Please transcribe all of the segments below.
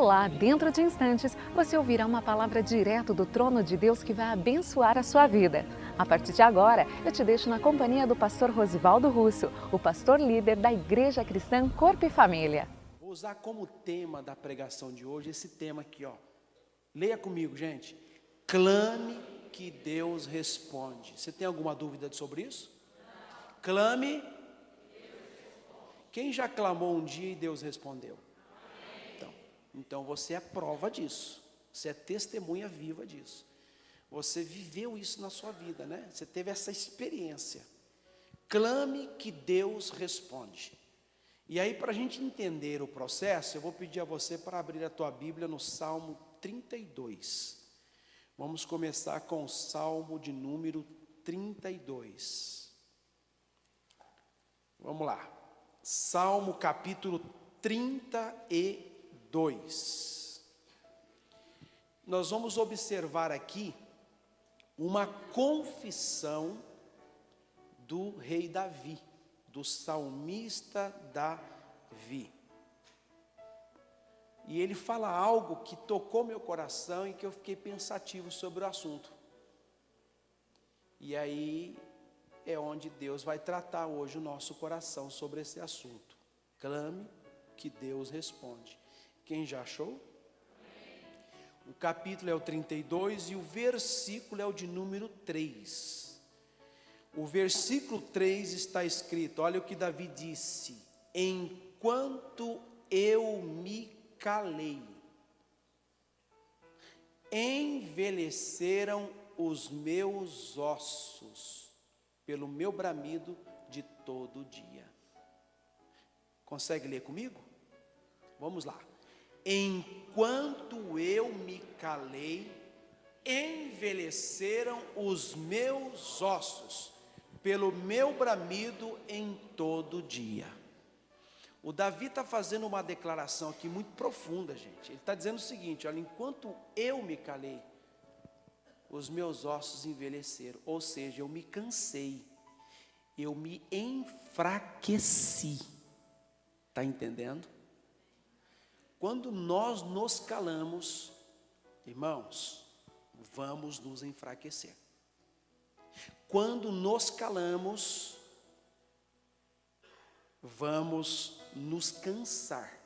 Olá, dentro de instantes você ouvirá uma palavra direto do trono de Deus que vai abençoar a sua vida. A partir de agora, eu te deixo na companhia do pastor Rosivaldo Russo, o pastor líder da Igreja Cristã Corpo e Família. Vou usar como tema da pregação de hoje esse tema aqui, ó. Leia comigo, gente. Clame que Deus responde. Você tem alguma dúvida sobre isso? Clame. Quem já clamou um dia e Deus respondeu? Então você é prova disso. Você é testemunha viva disso. Você viveu isso na sua vida, né? Você teve essa experiência. Clame que Deus responde. E aí, para a gente entender o processo, eu vou pedir a você para abrir a tua Bíblia no Salmo 32. Vamos começar com o Salmo de número 32. Vamos lá. Salmo capítulo 32. Nós vamos observar aqui uma confissão do rei Davi, do salmista Davi. E ele fala algo que tocou meu coração e que eu fiquei pensativo sobre o assunto. E aí é onde Deus vai tratar hoje o nosso coração sobre esse assunto. Clame que Deus responde. Quem já achou? O capítulo é o 32 e o versículo é o de número 3. O versículo 3 está escrito, olha o que Davi disse: enquanto eu me calei, envelheceram os meus ossos pelo meu bramido de todo dia. Consegue ler comigo? Vamos lá. Enquanto eu me calei, envelheceram os meus ossos pelo meu bramido em todo dia. O Davi está fazendo uma declaração aqui muito profunda, gente. Ele está dizendo o seguinte, olha, enquanto eu me calei, os meus ossos envelheceram, ou seja, eu me cansei, eu me enfraqueci. Está entendendo? Quando nós nos calamos, irmãos, vamos nos enfraquecer. Quando nos calamos, vamos nos cansar.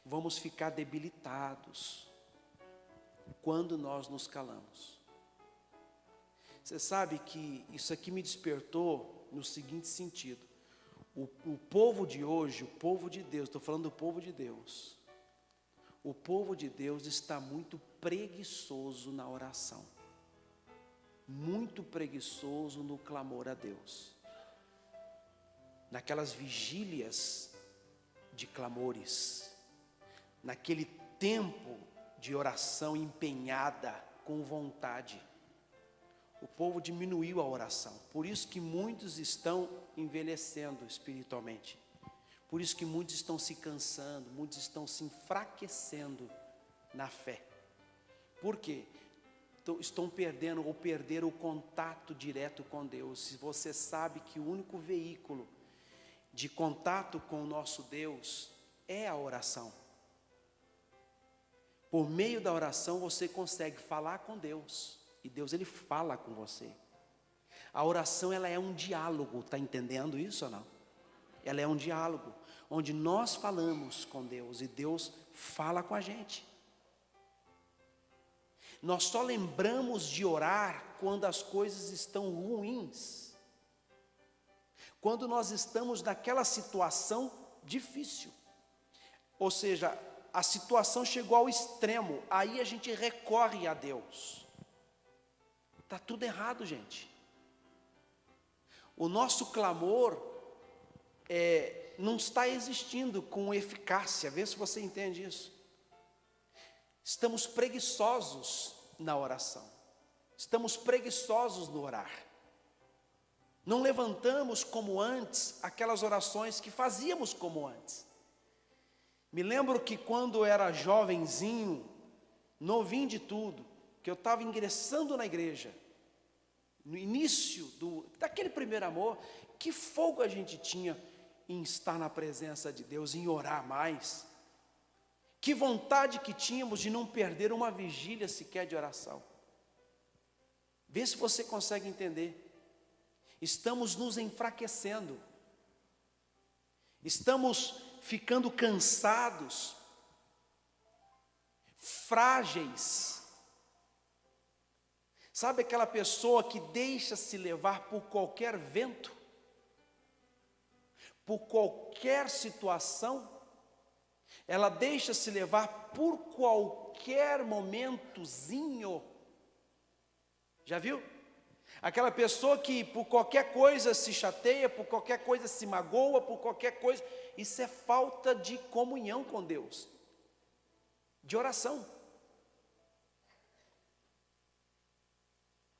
Vamos ficar debilitados. Quando nós nos calamos. Você sabe que isso aqui me despertou no seguinte sentido. O povo de hoje, o povo de Deus, estou falando do povo de Deus. O povo de Deus está muito preguiçoso na oração. Muito preguiçoso no clamor a Deus. Naquelas vigílias de clamores. Naquele tempo de oração empenhada, com vontade. O povo diminuiu a oração, por isso que muitos estão envelhecendo espiritualmente, por isso que muitos estão se cansando, muitos estão se enfraquecendo na fé. Por quê? Estão perdendo ou perderam o contato direto com Deus. Se você sabe que o único veículo de contato com o nosso Deus é a oração. Por meio da oração você consegue falar com Deus. E Deus, Ele fala com você. A oração, ela é um diálogo, está entendendo isso ou não? Ela é um diálogo, onde nós falamos com Deus e Deus fala com a gente. Nós só lembramos de orar quando as coisas estão ruins. Quando nós estamos naquela situação difícil. Ou seja, a situação chegou ao extremo, aí a gente recorre a Deus. Está tudo errado, gente. O nosso clamor não está existindo com eficácia. Vê se você entende isso. Estamos preguiçosos na oração. Estamos preguiçosos no orar. Não levantamos como antes aquelas orações que fazíamos como antes. Me lembro que quando eu era jovenzinho, novinho de tudo, que eu estava ingressando na igreja, no início daquele primeiro amor, que fogo a gente tinha em estar na presença de Deus, em orar mais. Que vontade que tínhamos de não perder uma vigília sequer de oração. Vê se você consegue entender. Estamos nos enfraquecendo. Estamos ficando cansados, frágeis. Sabe aquela pessoa que deixa-se levar por qualquer vento? Por qualquer situação? Ela deixa-se levar por qualquer momentozinho. Já viu? Aquela pessoa que por qualquer coisa se chateia, por qualquer coisa se magoa, por qualquer coisa. Isso é falta de comunhão com Deus, de oração.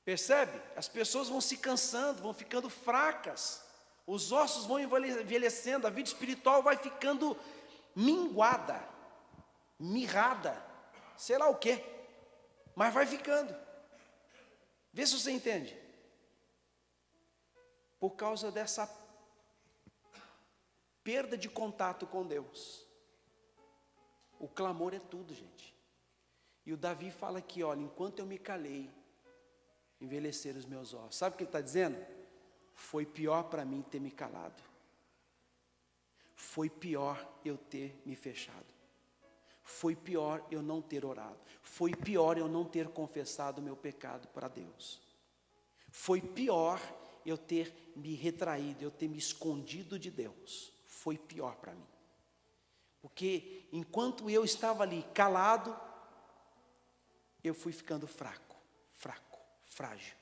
Percebe? As pessoas vão se cansando, vão ficando fracas, os ossos vão envelhecendo, a vida espiritual vai ficando minguada, mirrada, sei lá o quê, mas vai ficando. Vê se você entende. Por causa dessa perda de contato com Deus. O clamor é tudo, gente. E o Davi fala aqui, olha, enquanto eu me calei, envelheceram os meus ossos. Sabe o que ele está dizendo? Foi pior para mim ter me calado. Foi pior eu ter me fechado. Foi pior eu não ter orado. Foi pior eu não ter confessado o meu pecado para Deus. Foi pior eu ter me retraído, eu ter me escondido de Deus. Foi pior para mim. Porque enquanto eu estava ali calado, eu fui ficando fraco, frágil.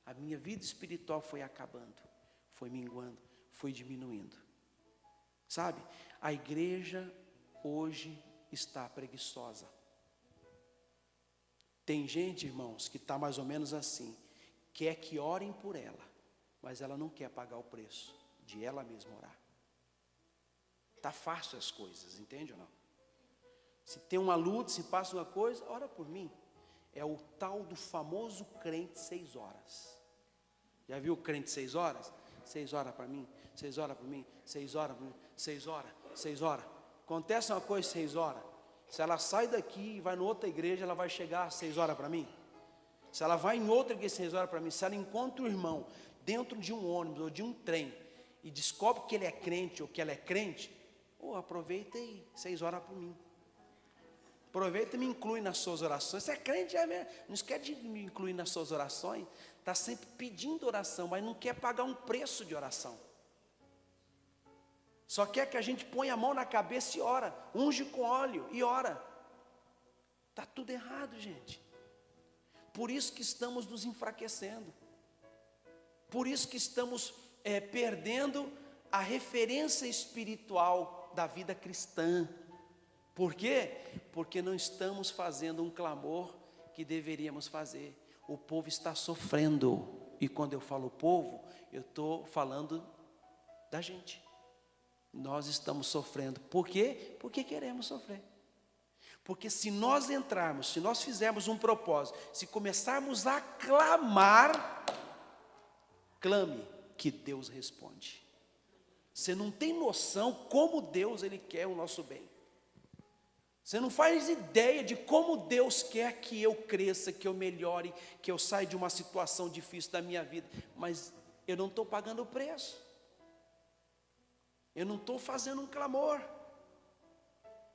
A minha vida espiritual foi acabando, foi minguando, foi diminuindo. Sabe, a igreja hoje está preguiçosa. Tem gente, irmãos, que está mais ou menos assim, quer que orem por ela, mas ela não quer pagar o preço de ela mesma orar. Está fácil as coisas, entende ou não? Se tem uma luta, se passa uma coisa, ora por mim. É o tal do famoso crente 6 horas. Já viu o crente 6 horas? 6 horas para mim, 6 horas para mim, 6 horas para mim, 6 horas, 6 horas. Acontece uma coisa 6 horas. Se ela sai daqui e vai em outra igreja, ela vai chegar às 6 horas para mim. Se ela vai em outra igreja 6 horas para mim, se ela encontra o irmão dentro de um ônibus ou de um trem e descobre que ele é crente ou que ela é crente, aproveita aí, 6 horas para mim. Aproveita e me inclui nas suas orações. Você é crente, não esquece de me incluir nas suas orações. Está sempre pedindo oração, mas não quer pagar um preço de oração. Só quer que a gente ponha a mão na cabeça e ora. Unge com óleo e ora. Está tudo errado, gente. Por isso que estamos nos enfraquecendo. Por isso que estamos perdendo a referência espiritual da vida cristã. Por quê? Porque não estamos fazendo um clamor que deveríamos fazer. O povo está sofrendo. E quando eu falo povo, eu estou falando da gente. Nós estamos sofrendo. Por quê? Porque queremos sofrer. Porque se nós entrarmos, se nós fizermos um propósito, se começarmos a clamar, clame que Deus responde. Você não tem noção como Deus Ele quer o nosso bem. Você não faz ideia de como Deus quer que eu cresça, que eu melhore, que eu saia de uma situação difícil da minha vida. Mas eu não estou pagando o preço. Eu não estou fazendo um clamor.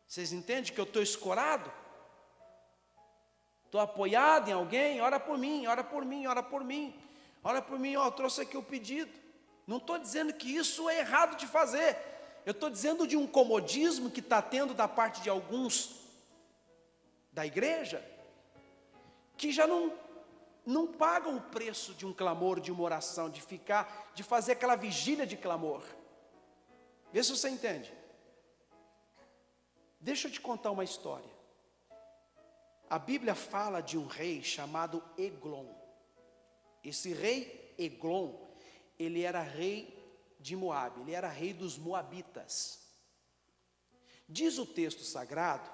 Vocês entendem que eu estou escorado? Estou apoiado em alguém? Ora por mim, ora por mim, ora por mim. Ora por mim, eu trouxe aqui o pedido. Não estou dizendo que isso é errado de fazer. Eu estou dizendo de um comodismo que está tendo da parte de alguns da igreja, que já não pagam o preço de um clamor, de uma oração, de fazer aquela vigília de clamor. Vê se você entende. Deixa eu te contar uma história. A Bíblia fala de um rei chamado Eglon. Esse rei Eglon, ele era rei de Moabe, ele era rei dos Moabitas. Diz o texto sagrado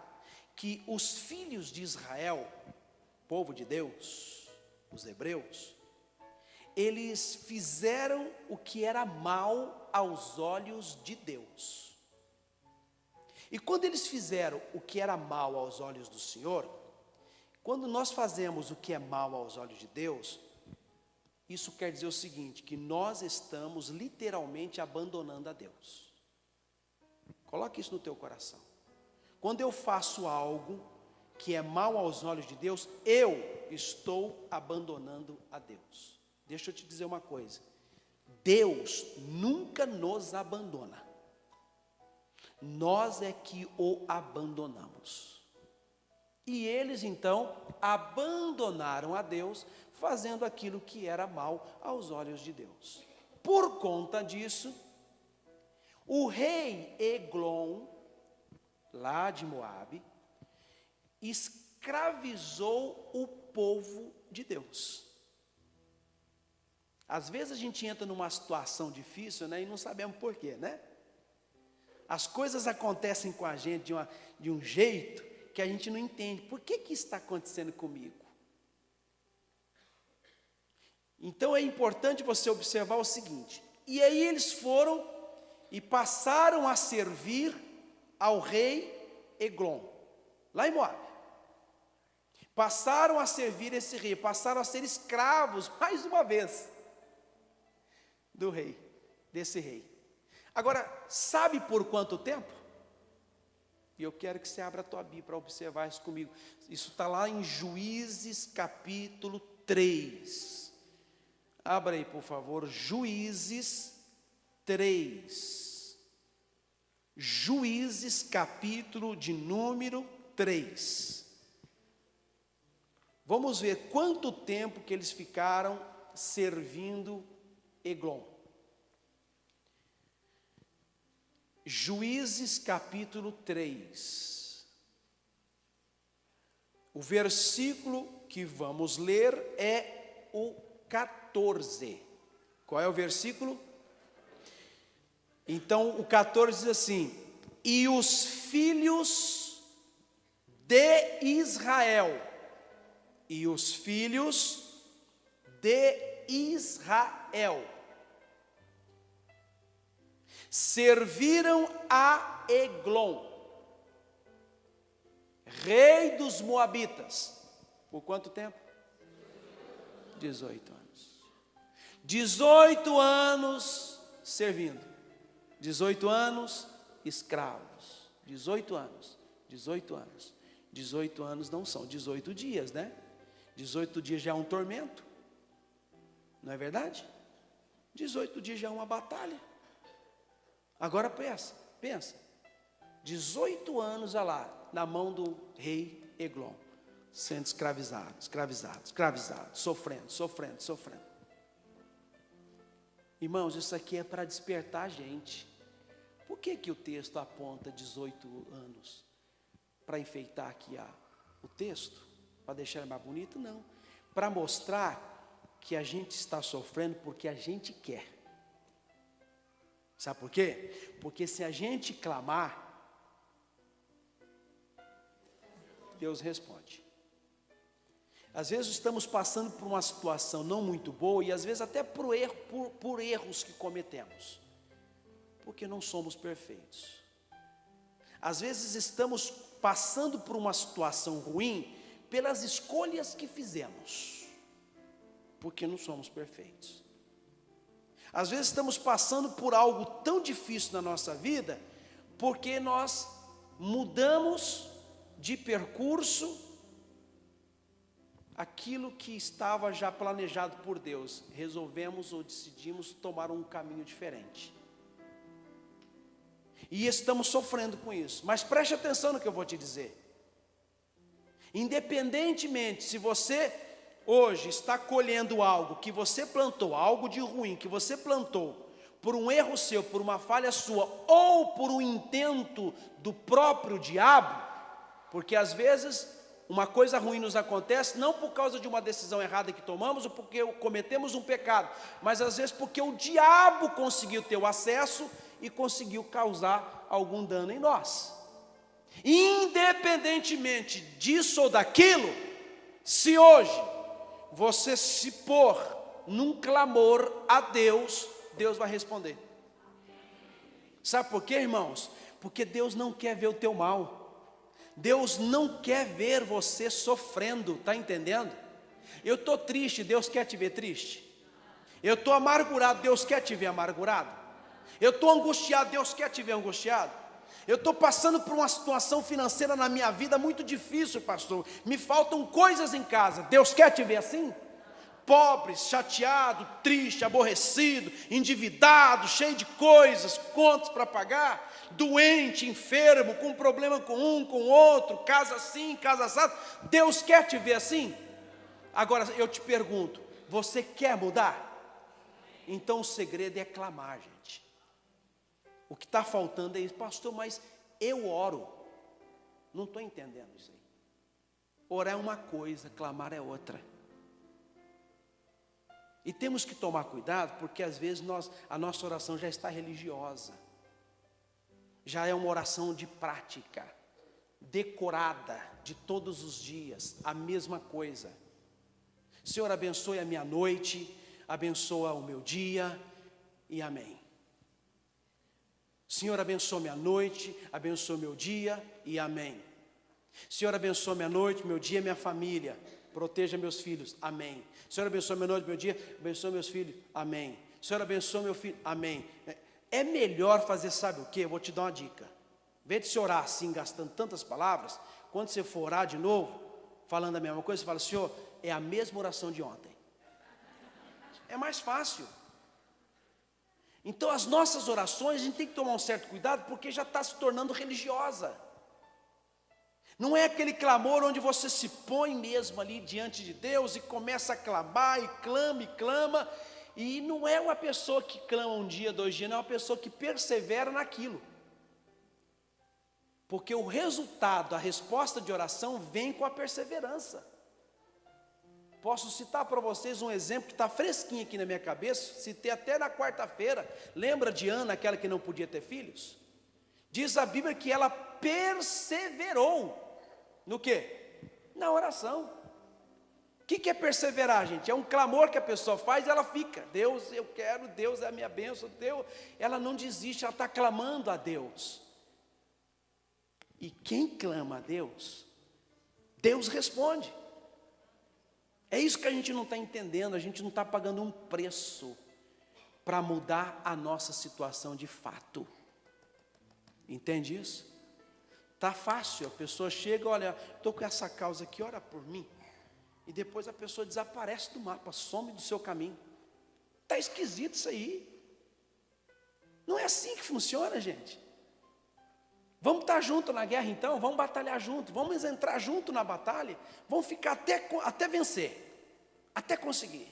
que os filhos de Israel, povo de Deus, os hebreus, eles fizeram o que era mal aos olhos de Deus. E quando eles fizeram o que era mal aos olhos do Senhor, quando nós fazemos o que é mal aos olhos de Deus, isso quer dizer o seguinte, que nós estamos literalmente abandonando a Deus. Coloque isso no teu coração. Quando eu faço algo que é mal aos olhos de Deus, eu estou abandonando a Deus. Deixa eu te dizer uma coisa. Deus nunca nos abandona. Nós é que o abandonamos. E eles então abandonaram a Deus, fazendo aquilo que era mal aos olhos de Deus. Por conta disso, o rei Eglon, lá de Moabe, escravizou o povo de Deus. Às vezes a gente entra numa situação difícil, né, e não sabemos por quê, né? As coisas acontecem com a gente de um jeito que a gente não entende. Por que isso está acontecendo comigo? Então é importante você observar o seguinte. E aí eles foram e passaram a servir ao rei Eglon, lá em Moabe. Passaram a servir esse rei, passaram a ser escravos, mais uma vez, do rei, desse rei. Agora, sabe por quanto tempo? E eu quero que você abra a tua Bíblia para observar isso comigo. Isso está lá em Juízes capítulo 3. Abra aí, por favor, Juízes 3. Juízes capítulo de número 3. Vamos ver quanto tempo que eles ficaram servindo Eglon. Juízes capítulo 3. O versículo que vamos ler é o 14. Qual é o versículo? Então o 14 diz assim: e os filhos de Israel, e os filhos de Israel serviram a Eglon, rei dos Moabitas, por quanto tempo? 18 anos. 18 anos servindo, 18 anos escravos, 18 anos, 18 anos. 18 anos não são 18 dias, né? 18 dias já é um tormento, não é verdade? 18 dias já é uma batalha. Agora pensa, 18 anos lá, na mão do rei Eglon, sendo escravizado, sofrendo. Irmãos, isso aqui é para despertar a gente. Por que o texto aponta 18 anos? Para enfeitar aqui o texto? Para deixar ele mais bonito? Não. Para mostrar que a gente está sofrendo porque a gente quer. Sabe por quê? Porque se a gente clamar, Deus responde. Às vezes estamos passando por uma situação não muito boa e às vezes até por erros que cometemos, porque não somos perfeitos. Às vezes estamos passando por uma situação ruim pelas escolhas que fizemos, porque não somos perfeitos. Às vezes estamos passando por algo tão difícil na nossa vida, porque nós mudamos de percurso aquilo que estava já planejado por Deus. Resolvemos ou decidimos tomar um caminho diferente. E estamos sofrendo com isso. Mas preste atenção no que eu vou te dizer. Independentemente se você hoje está colhendo algo que você plantou, algo de ruim que você plantou, por um erro seu, por uma falha sua, ou por um intento do próprio diabo, porque às vezes uma coisa ruim nos acontece, não por causa de uma decisão errada que tomamos, ou porque cometemos um pecado, mas às vezes porque o diabo conseguiu ter o acesso e conseguiu causar algum dano em nós. Independentemente disso ou daquilo, se hoje você se pôr num clamor a Deus, Deus vai responder. Sabe por quê, irmãos? Porque Deus não quer ver o teu mal. Deus não quer ver você sofrendo, está entendendo? Eu estou triste, Deus quer te ver triste. Eu estou amargurado, Deus quer te ver amargurado. Eu estou angustiado, Deus quer te ver angustiado. Eu estou passando por uma situação financeira na minha vida muito difícil, pastor. Me faltam coisas em casa, Deus quer te ver assim? Pobre, chateado, triste, aborrecido, endividado, cheio de coisas, contas para pagar, doente, enfermo, com problema com um, com outro, casa assim, casa assado. Deus quer te ver assim? Agora eu te pergunto, você quer mudar? Então o segredo é clamar, gente. O que está faltando é isso, pastor, mas eu oro. Não estou entendendo isso aí. Orar é uma coisa, clamar é outra. E temos que tomar cuidado, porque às vezes a nossa oração já está religiosa. Já é uma oração de prática, decorada, de todos os dias, a mesma coisa. Senhor, abençoe a minha noite, abençoa o meu dia, e amém. Senhor, abençoa minha noite, abençoa meu dia, e amém. Senhor, abençoa minha noite, meu dia, minha família, proteja meus filhos, amém. Senhor, abençoa minha noite, meu dia, abençoa meus filhos, amém. Senhor, abençoa meu filho, amém. É melhor fazer, sabe o que? Eu vou te dar uma dica. Em vez de você orar assim, gastando tantas palavras, quando você for orar de novo, falando a mesma coisa, você fala, Senhor, é a mesma oração de ontem. É mais fácil. Então as nossas orações, a gente tem que tomar um certo cuidado, porque já está se tornando religiosa. Não é aquele clamor onde você se põe mesmo ali diante de Deus e começa a clamar e clama, e não é uma pessoa que clama um dia, 2 dias, não é uma pessoa que persevera naquilo. Porque o resultado, a resposta de oração vem com a perseverança. Posso citar para vocês um exemplo que está fresquinho aqui na minha cabeça, citei até na quarta-feira. Lembra de Ana, aquela que não podia ter filhos? Diz a Bíblia que ela perseverou. No quê? Na oração. O que é perseverar, gente? É um clamor que a pessoa faz e ela fica. Deus, eu quero, Deus é a minha bênção, Deus. Ela não desiste, ela está clamando a Deus. E quem clama a Deus, Deus responde. É isso que a gente não está entendendo, a gente não está pagando um preço para mudar a nossa situação de fato. Entende isso? Está fácil, a pessoa chega, olha, estou com essa causa aqui, ora por mim. E depois a pessoa desaparece do mapa, some do seu caminho. Está esquisito isso aí. Não é assim que funciona, gente. Vamos estar junto na guerra então, vamos batalhar junto, vamos entrar junto na batalha, vamos ficar até vencer, até conseguir.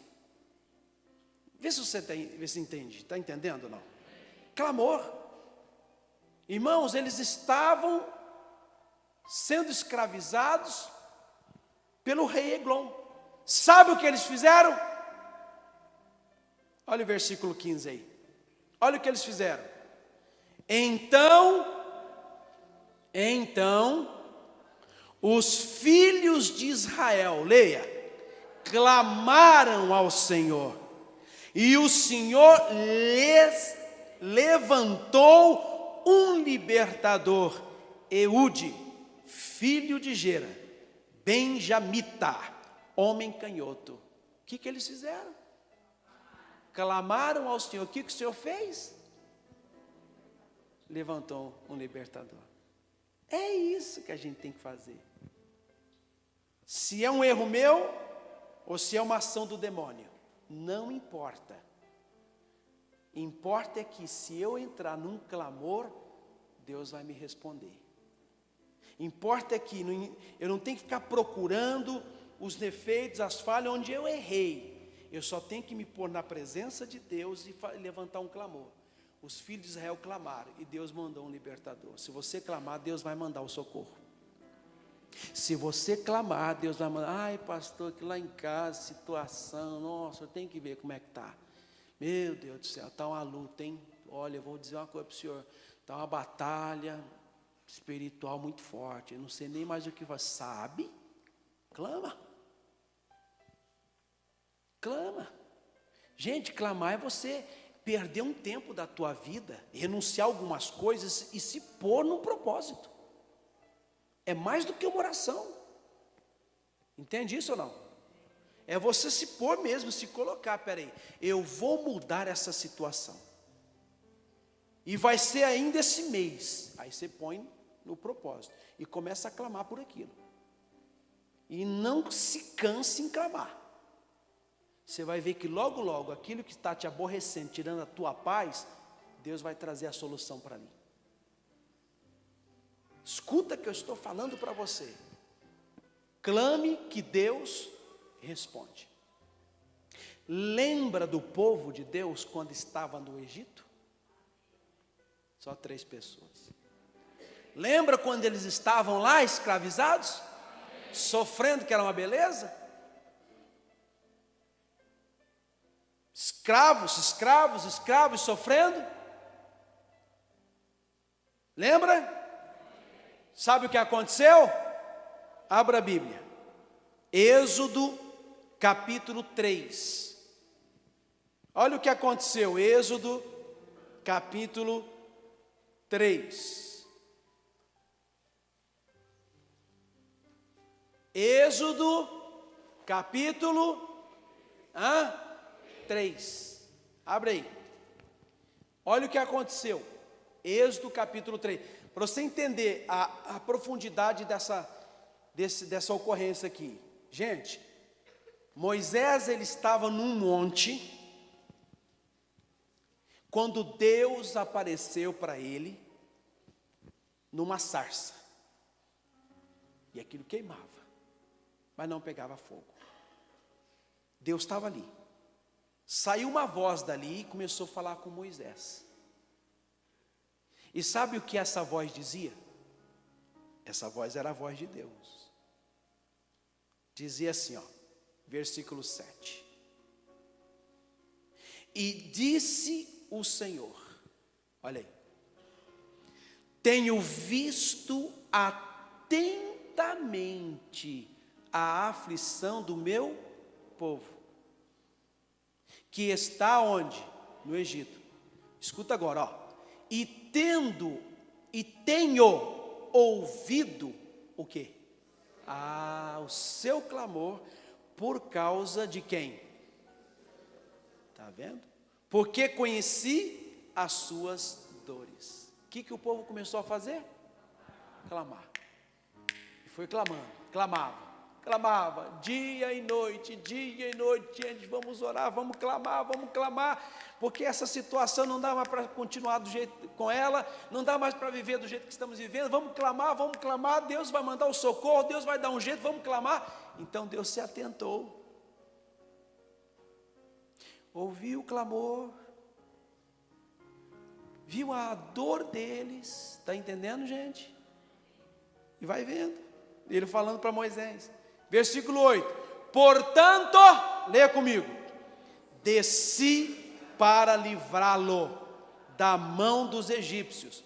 Vê se você entende, está entendendo ou não? Clamor. Irmãos, eles estavam sendo escravizados pelo rei Eglon. Sabe o que eles fizeram? Olha o versículo 15 aí. Olha o que eles fizeram. Então, os filhos de Israel, leia, clamaram ao Senhor, e o Senhor lhes levantou um libertador, Eude, filho de Gera, benjamita, homem canhoto. O que eles fizeram? Clamaram ao Senhor. O que o Senhor fez? Levantou um libertador. É isso que a gente tem que fazer. Se é um erro meu, ou se é uma ação do demônio, não importa. Importa é que se eu entrar num clamor, Deus vai me responder. Importa é que eu não tenho que ficar procurando os defeitos, as falhas onde eu errei. Eu só tenho que me pôr na presença de Deus e levantar um clamor. Os filhos de Israel clamaram e Deus mandou um libertador. Se você clamar, Deus vai mandar o socorro. Se você clamar, Deus vai mandar. Ai, pastor, que lá em casa, situação, nossa, eu tenho que ver como é que está. Meu Deus do céu, está uma luta, hein? Olha, eu vou dizer uma coisa para o senhor. Está uma batalha espiritual muito forte. Eu não sei nem mais o que vai. Sabe? Clama. Clama. Gente, clamar é você perder um tempo da tua vida, renunciar a algumas coisas e se pôr num propósito. É mais do que uma oração. Entende isso ou não? É você se pôr mesmo, se colocar, peraí, eu vou mudar essa situação. E vai ser ainda esse mês. Aí você põe no propósito e começa a clamar por aquilo. E não se canse em clamar. Você vai ver que logo, logo, aquilo que está te aborrecendo, tirando a tua paz, Deus vai trazer a solução para mim. Escuta que eu estou falando para você. Clame que Deus responde. Lembra do povo de Deus quando estava no Egito? Só 3 pessoas. Lembra quando eles estavam lá escravizados? Sofrendo, que era uma beleza? Escravos, sofrendo. Lembra? Sabe o que aconteceu? Abra a Bíblia. Êxodo capítulo 3. Olha o que aconteceu. Êxodo capítulo 3. Êxodo capítulo 3. Abre aí. Olha o que aconteceu. Êxodo capítulo 3. Para você entender a profundidade dessa ocorrência aqui. Gente, Moisés ele estava num monte, quando Deus apareceu para ele, numa sarça. E aquilo queimava, mas não pegava fogo. Deus estava ali. Saiu uma voz dali e começou a falar com Moisés. E sabe o que essa voz dizia? Essa voz era a voz de Deus. Dizia assim, versículo 7. E disse o Senhor, olha aí, tenho visto atentamente a aflição do meu povo, que está onde? No Egito. Escuta agora, e tenho ouvido o quê? O seu clamor por causa de quem? Está vendo? Porque conheci as suas dores. O que o povo começou a fazer? Clamar. E foi clamando, clamava, dia e noite, gente, vamos orar, vamos clamar, porque essa situação não dá mais para continuar do jeito com ela, não dá mais para viver do jeito que estamos vivendo, vamos clamar, Deus vai mandar o socorro, Deus vai dar um jeito, vamos clamar. Então Deus se atentou, ouviu o clamor, viu a dor deles, está entendendo, gente? E vai vendo, ele falando para Moisés, versículo 8, portanto, leia comigo, desci para livrá-lo da mão dos egípcios,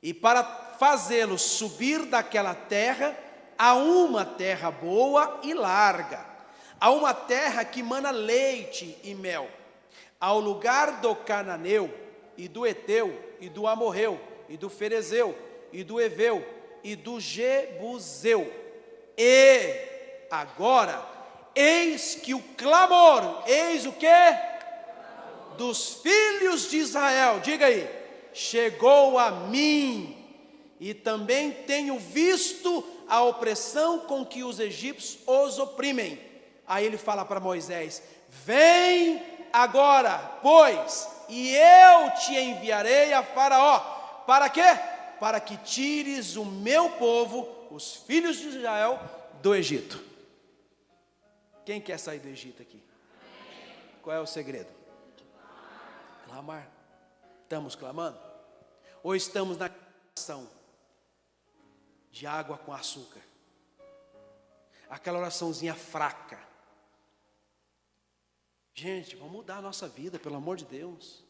e para fazê-lo subir daquela terra, a uma terra boa e larga, a uma terra que mana leite e mel, ao lugar do cananeu, e do eteu, e do amorreu, e do ferezeu, e do eveu, e do jebuseu, e agora, eis que o clamor, eis o que? Dos filhos de Israel, diga aí, chegou a mim, e também tenho visto a opressão com que os egípcios os oprimem. Aí ele fala para Moisés, vem agora, pois, e eu te enviarei a Faraó, para quê? Para que tires o meu povo, os filhos de Israel, do Egito. Quem quer sair do Egito aqui? Qual é o segredo? Clamar. Estamos clamando? Ou estamos na oração de água com açúcar? Aquela oraçãozinha fraca. Gente, vamos mudar a nossa vida, pelo amor de Deus.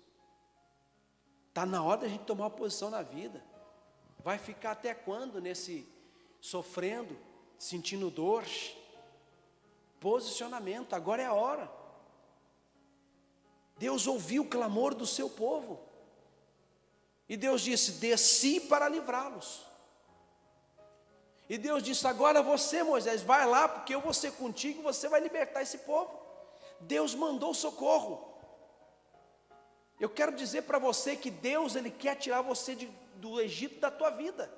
Está na hora da gente tomar uma posição na vida. Vai ficar até quando nesse sofrendo, sentindo dor? Posicionamento, agora é a hora. Deus ouviu o clamor do seu povo. E Deus disse: desci para livrá-los. E Deus disse: agora você, Moisés, vai lá, porque eu vou ser contigo, você vai libertar esse povo. Deus mandou socorro. Eu quero dizer para você que Deus, Ele quer tirar você do Egito da tua vida.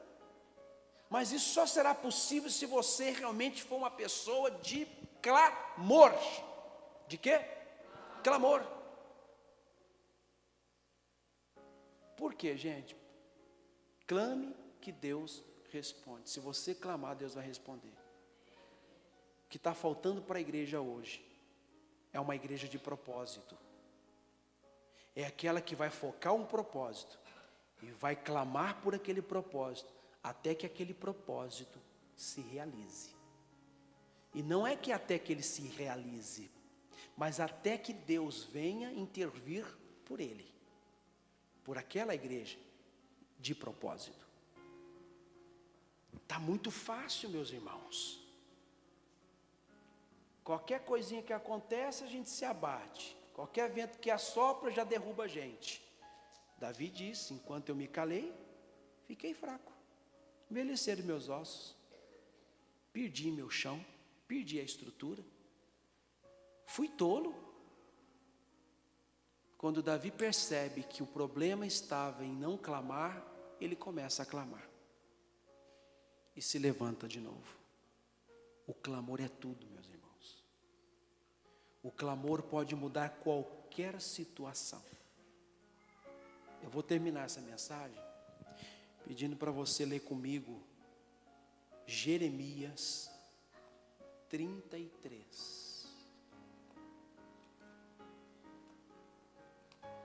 Mas isso só será possível se você realmente for uma pessoa de clamor. De quê? Clamor. Por quê, gente? Clame que Deus responde. Se você clamar, Deus vai responder. O que está faltando para a igreja hoje é uma igreja de propósito. É aquela que vai focar um propósito e vai clamar por aquele propósito até que aquele propósito se realize. E não é que até que ele se realize, mas até que Deus venha intervir por ele, por aquela igreja de propósito. Está muito fácil, meus irmãos. Qualquer coisinha que acontece, a gente se abate. Qualquer vento que assopra já derruba a gente. Davi disse: enquanto eu me calei, fiquei fraco. Envelheceram meus ossos. Perdi meu chão, perdi a estrutura. Fui tolo. Quando Davi percebe que o problema estava em não clamar, ele começa a clamar. E se levanta de novo. O clamor é tudo, meus irmãos. O clamor pode mudar qualquer situação. Eu vou terminar essa mensagem pedindo para você ler comigo Jeremias 33.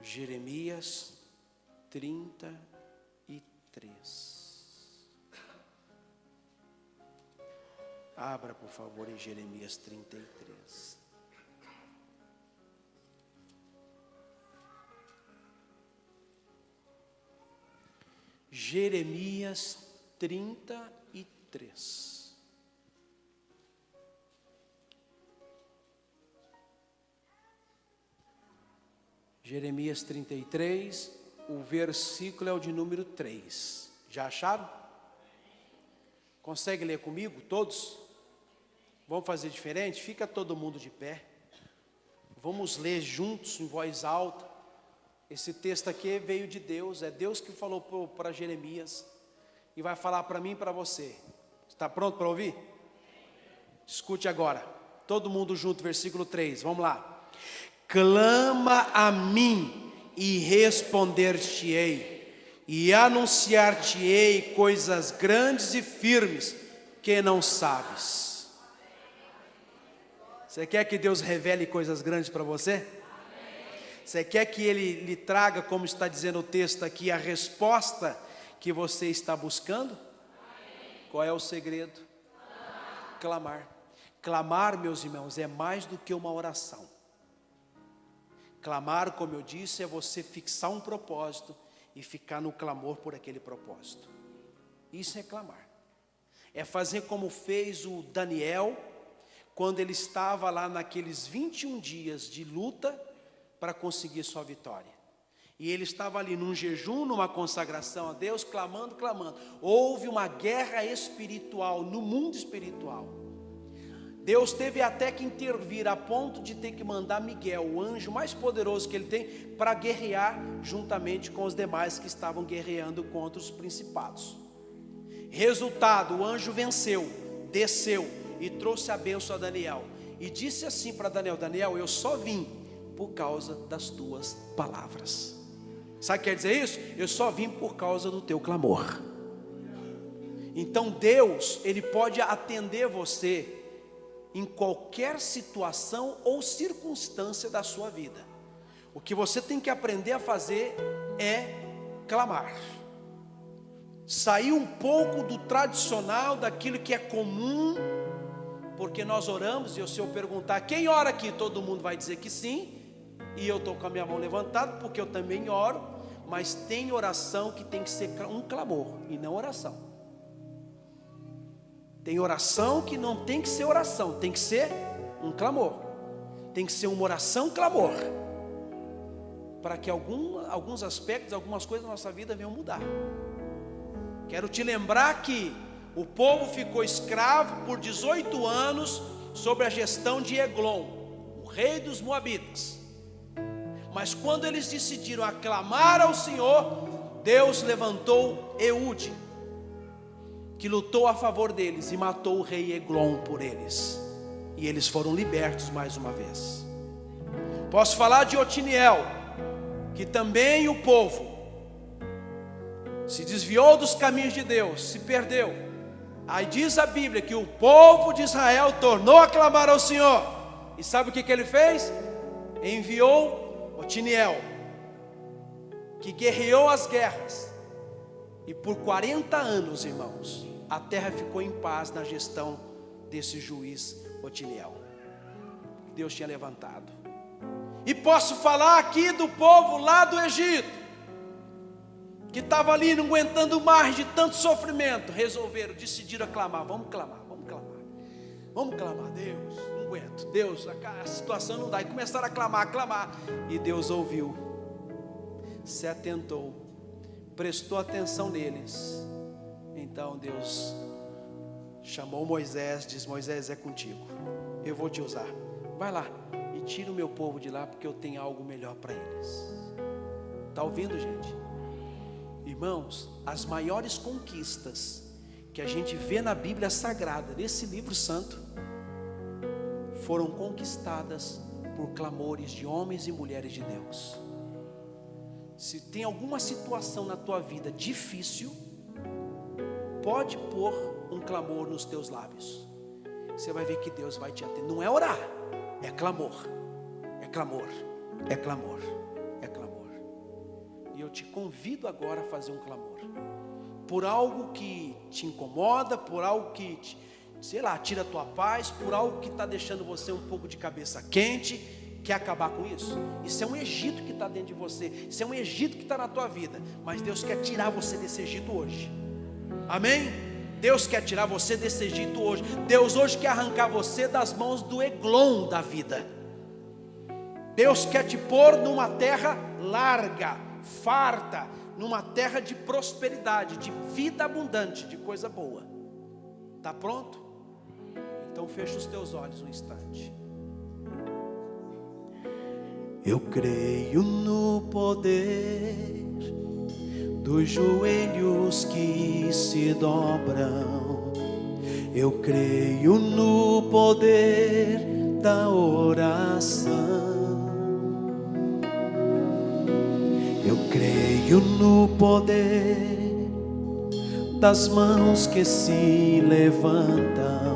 Jeremias 33. Abra, por favor, em Jeremias 33. Jeremias 33. Jeremias 33, o versículo é o de número 3. Já acharam? Consegue ler comigo, todos? Vamos fazer diferente? Fica todo mundo de pé. Vamos ler juntos, em voz alta. Esse texto aqui veio de Deus, é Deus que falou para Jeremias e vai falar para mim e para você. Está pronto para ouvir? Escute agora, todo mundo junto, versículo 3, vamos lá. Clama a mim e responder-te-ei, e anunciar-te-ei coisas grandes e firmes que não sabes. Você quer que Deus revele coisas grandes para você? Você quer que Ele lhe traga, como está dizendo o texto aqui, a resposta que você está buscando? Qual é o segredo? Clamar. Clamar, meus irmãos, é mais do que uma oração. Clamar, como eu disse, é você fixar um propósito e ficar no clamor por aquele propósito. Isso é clamar. É fazer como fez o Daniel, quando ele estava lá naqueles 21 dias de luta, para conseguir sua vitória. E ele estava ali num jejum, numa consagração a Deus, clamando, clamando. Houve uma guerra espiritual, no mundo espiritual. Deus teve até que intervir, a ponto de ter que mandar Miguel, o anjo mais poderoso que ele tem, para guerrear juntamente com os demais que estavam guerreando contra os principados. Resultado, o anjo venceu, desceu e trouxe a bênção a Daniel. E disse assim para Daniel: Daniel, eu só vim por causa das tuas palavras. Sabe o que quer dizer isso? Eu só vim por causa do teu clamor. Então Deus, Ele pode atender você em qualquer situação ou circunstância da sua vida. O que você tem que aprender a fazer é clamar. Sair um pouco do tradicional, daquilo que é comum, porque nós oramos, e se eu perguntar quem ora aqui, todo mundo vai dizer que sim. E eu estou com a minha mão levantada, porque eu também oro. Mas tem oração que tem que ser um clamor, e não oração. Tem oração que não tem que ser oração, tem que ser um clamor. Tem que ser uma oração clamor. para que alguns aspectos, algumas coisas da nossa vida venham mudar. Quero te lembrar que o povo ficou escravo por 18 anos sob a gestão de Eglon, o rei dos Moabitas. Mas quando eles decidiram aclamar ao Senhor, Deus levantou Eude, que lutou a favor deles e matou o rei Eglon por eles. E eles foram libertos mais uma vez. Posso falar de Otiniel, que também o povo se desviou dos caminhos de Deus, se perdeu. Aí diz a Bíblia que o povo de Israel tornou a clamar ao Senhor. E sabe o que ele fez? Enviou Otiniel, que guerreou as guerras. E por 40 anos, irmãos, a terra ficou em paz na gestão desse juiz Otiniel, que Deus tinha levantado. E posso falar aqui do povo lá do Egito, que estava ali não aguentando mais de tanto sofrimento. Decidiram clamar, vamos clamar, Deus, não aguento, Deus, a situação não dá. E começaram a clamar, e Deus ouviu, se atentou, prestou atenção neles. Então Deus chamou Moisés, diz: Moisés, é contigo, eu vou te usar, vai lá e tira o meu povo de lá, porque eu tenho algo melhor para eles. Está ouvindo, gente? Irmãos, as maiores conquistas que a gente vê na Bíblia Sagrada, nesse livro santo, foram conquistadas por clamores de homens e mulheres de Deus. Se tem alguma situação na tua vida difícil, pode pôr um clamor nos teus lábios, você vai ver que Deus vai te atender. Não é orar, é clamor, é clamor, é clamor, é clamor. E eu te convido agora a fazer um clamor, por algo que te incomoda, por algo que tira a tua paz, por algo que está deixando você um pouco de cabeça quente. Quer acabar com isso? Isso é um Egito que está dentro de você, isso é um Egito que está na tua vida, mas Deus quer tirar você desse Egito hoje. Amém? Deus quer tirar você desse Egito hoje. Deus hoje quer arrancar você das mãos do Eglon da vida. Deus quer te pôr numa terra larga, farta, numa terra de prosperidade, de vida abundante, de coisa boa. Está pronto? Então fecha os teus olhos um instante. Eu creio no poder dos joelhos que se dobram. Eu creio no poder da oração. Eu creio no poder das mãos que se levantam.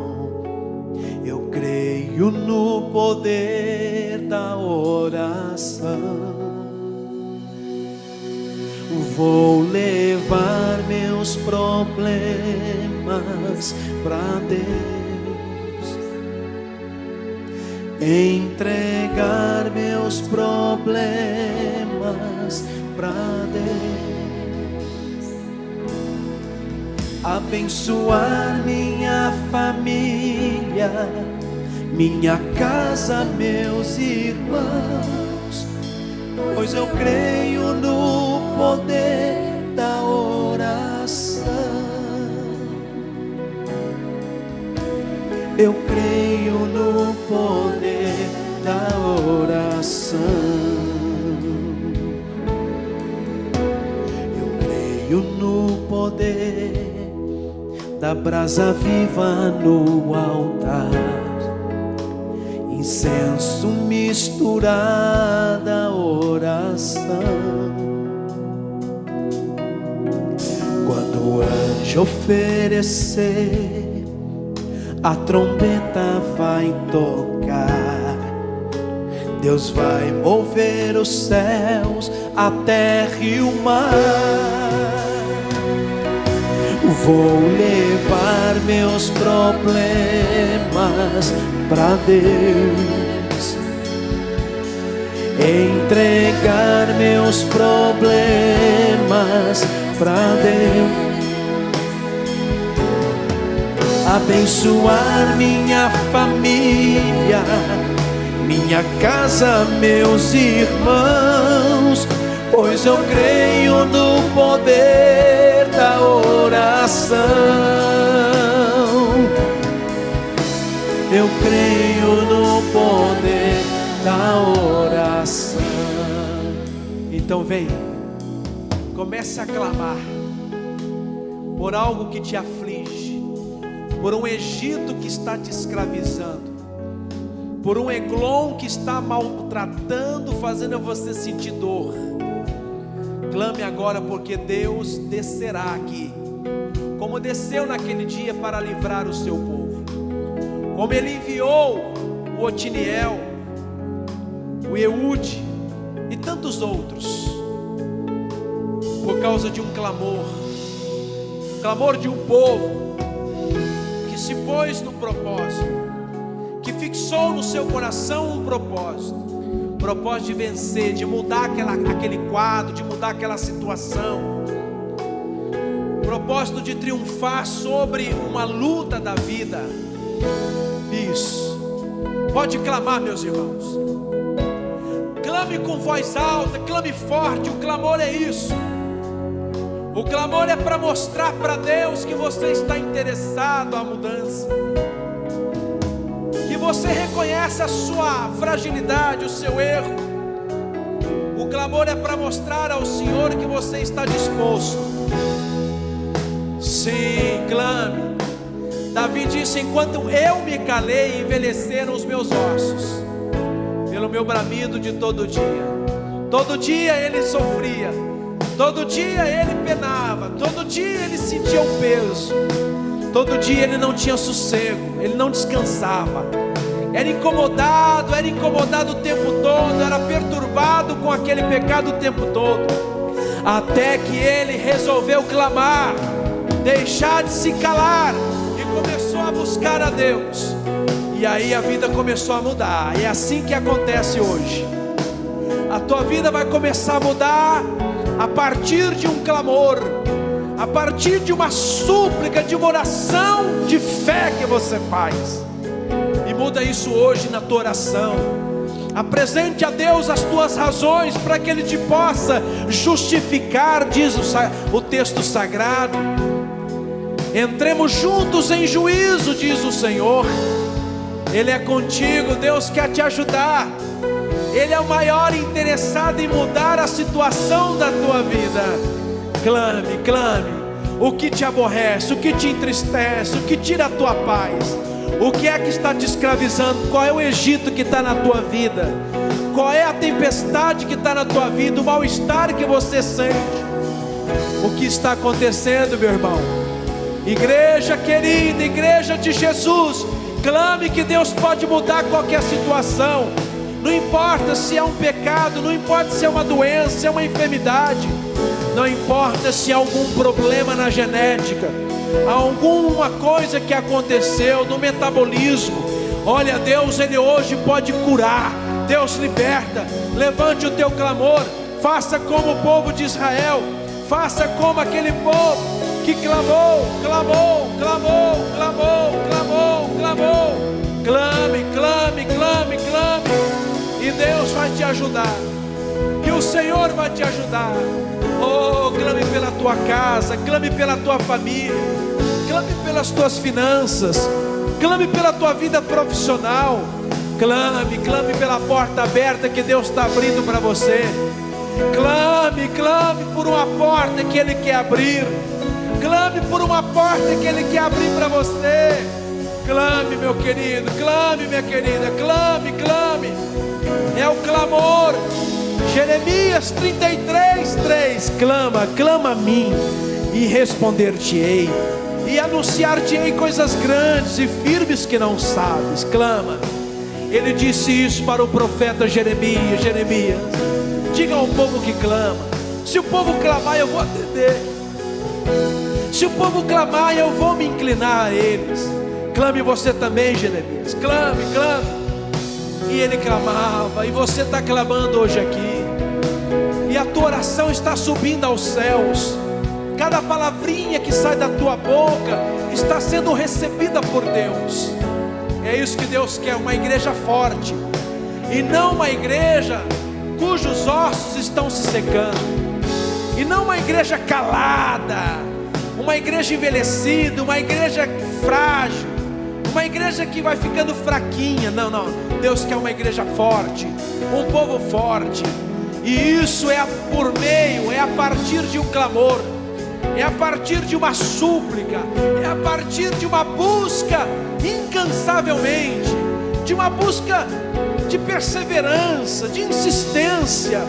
Eu creio no poder da oração. Vou levar meus problemas pra Deus, entregar meus problemas pra Deus, abençoar minha família, minha casa, meus irmãos, pois eu creio no poder da oração. Eu creio no poder da oração. Eu creio no poder da brasa viva no altar, incenso misturada à oração. Quando o anjo oferecer, a trombeta vai tocar. Deus vai mover os céus, a terra e o mar. Vou levar meus problemas pra Deus, entregar meus problemas pra Deus, abençoar minha família, minha minha casa, meus irmãos, pois eu creio no poder da oração. Eu creio no poder da oração. Então vem, comece a clamar por algo que te aflige, por um Egito que está te escravizando, por um Eglon que está maltratando, fazendo você sentir dor. Clame agora, porque Deus descerá aqui, como desceu naquele dia para livrar o seu povo, como Ele enviou o Otiniel, o Eude e tantos outros, por causa de um clamor de um povo que se pôs no propósito, que fixou no seu coração um propósito de vencer, de mudar aquele quadro, de mudar aquela situação, propósito de triunfar sobre uma luta da vida. Isso, pode clamar, meus irmãos, clame com voz alta, clame forte. O clamor é isso. O clamor é para mostrar para Deus que você está interessado à mudança, que você reconhece a sua fragilidade, o seu erro. O clamor é para mostrar ao Senhor que você está disposto. Sim, clame. Davi disse: enquanto eu me calei, envelheceram os meus ossos, pelo meu bramido de todo dia. Todo dia ele sofria, todo dia ele penava, todo dia ele sentia o peso, todo dia ele não tinha sossego, ele não descansava, era incomodado o tempo todo, era perturbado com aquele pecado o tempo todo, até que ele resolveu clamar, deixar de se calar, e começou a buscar a Deus. E aí a vida começou a mudar. É assim que acontece hoje. A tua vida vai começar a mudar a partir de um clamor, a partir de uma súplica, de uma oração de fé que você faz. E muda isso hoje na tua oração. Apresente a Deus as tuas razões para que Ele te possa justificar, diz o texto sagrado. Entremos juntos em juízo, diz o Senhor. Ele é contigo, Deus quer te ajudar. Ele é o maior interessado em mudar a situação da tua vida. Clame, clame. O que te aborrece, o que te entristece, o que tira a tua paz, o que é que está te escravizando? Qual é o Egito que está na tua vida? Qual é a tempestade que está na tua vida? O mal-estar que você sente? O que está acontecendo, meu irmão? Igreja querida, igreja de Jesus, clame que Deus pode mudar qualquer situação. Não importa se é um pecado, não importa se é uma doença, se é uma enfermidade, não importa se há algum problema na genética, alguma coisa que aconteceu no metabolismo. Olha, Deus, Ele hoje pode curar. Deus liberta. Levante o teu clamor, faça como o povo de Israel, faça como aquele povo que clamou. Clame, clame, clame, clame, e Deus vai te ajudar, e o Senhor vai te ajudar. Oh, clame pela tua casa, clame pela tua família, clame pelas tuas finanças, clame pela tua vida profissional, clame pela porta aberta que Deus está abrindo para você. Clame por uma porta que Ele quer abrir. Clame por uma porta que Ele quer abrir para você. Clame, meu querido, clame, minha querida, clame. É o clamor. Jeremias 33:3. Clama a mim e responder-te-ei, e anunciar-te-ei coisas grandes e firmes que não sabes. Clama. Ele disse isso para o profeta Jeremias. Diga ao povo que clama. Se o povo clamar, eu vou atender. Se o povo clamar, eu vou me inclinar a eles. Clame você também, Jeremias. Clame. E ele clamava, e você está clamando hoje aqui, e a tua oração está subindo aos céus. Cada palavrinha que sai da tua boca está sendo recebida por Deus. É isso que Deus quer, uma igreja forte, e não uma igreja cujos ossos estão se secando, e não uma igreja calada, uma igreja envelhecida, uma igreja frágil, uma igreja que vai ficando fraquinha. Não, não, Deus quer uma igreja forte, um povo forte, e isso é a partir de um clamor, é a partir de uma súplica, é a partir de uma busca incansavelmente, de uma busca de perseverança, de insistência,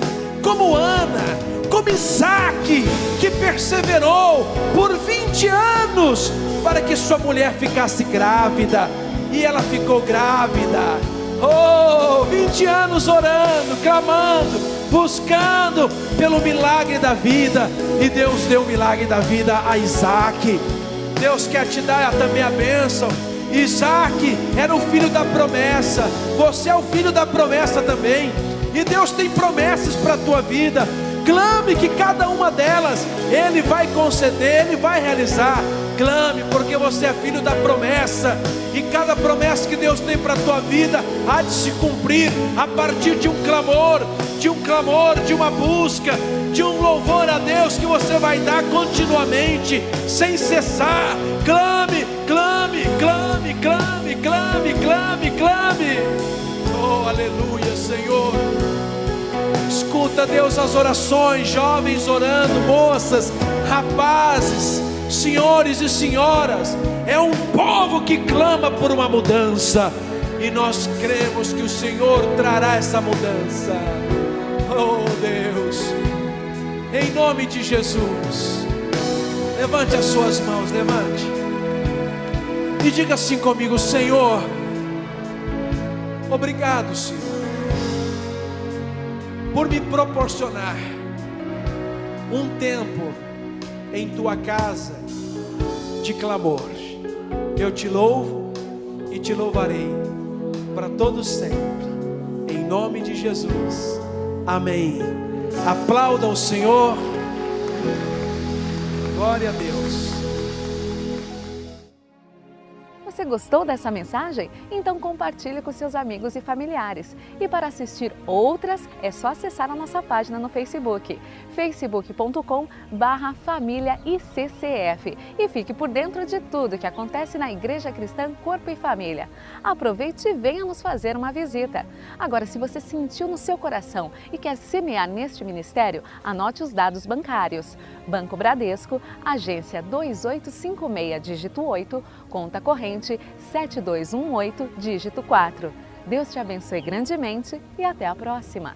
como Ana, como Isaac, que perseverou por 20 anos para que sua mulher ficasse grávida, e ela ficou grávida. 20 anos orando, clamando, buscando pelo milagre da vida, e Deus deu o milagre da vida a Isaac. Deus quer te dar também a bênção. Isaac era o filho da promessa, você é o filho da promessa também, e Deus tem promessas para a tua vida. Clame que cada uma delas Ele vai conceder, Ele vai realizar. Clame, porque você é filho da promessa, e cada promessa que Deus tem para a tua vida há de se cumprir a partir de um clamor, de uma busca, de um louvor a Deus que você vai dar continuamente, sem cessar. Clame, clame, clame, clame, clame, clame, clame. Oh, aleluia, Senhor. Escuta, Deus, as orações, jovens orando, moças, rapazes, senhores e senhoras. É um povo que clama por uma mudança, e nós cremos que o Senhor trará essa mudança. Oh Deus, em nome de Jesus, levante as suas mãos, levante, e diga assim comigo: Senhor, obrigado, Senhor, por me proporcionar um tempo em tua casa de clamor. Eu te louvo e te louvarei para todos sempre, em nome de Jesus, amém. Aplauda o Senhor, glória a Deus. Você gostou dessa mensagem? Então compartilhe com seus amigos e familiares. E para assistir outras, é só acessar a nossa página no Facebook, facebook.com/famíliaiccf, e fique por dentro de tudo que acontece na Igreja Cristã Corpo e Família. Aproveite e venha nos fazer uma visita. Agora, se você sentiu no seu coração e quer semear neste ministério, anote os dados bancários: Banco Bradesco, agência 2856, dígito 8, conta corrente 7218, dígito 4. Deus te abençoe grandemente e até a próxima!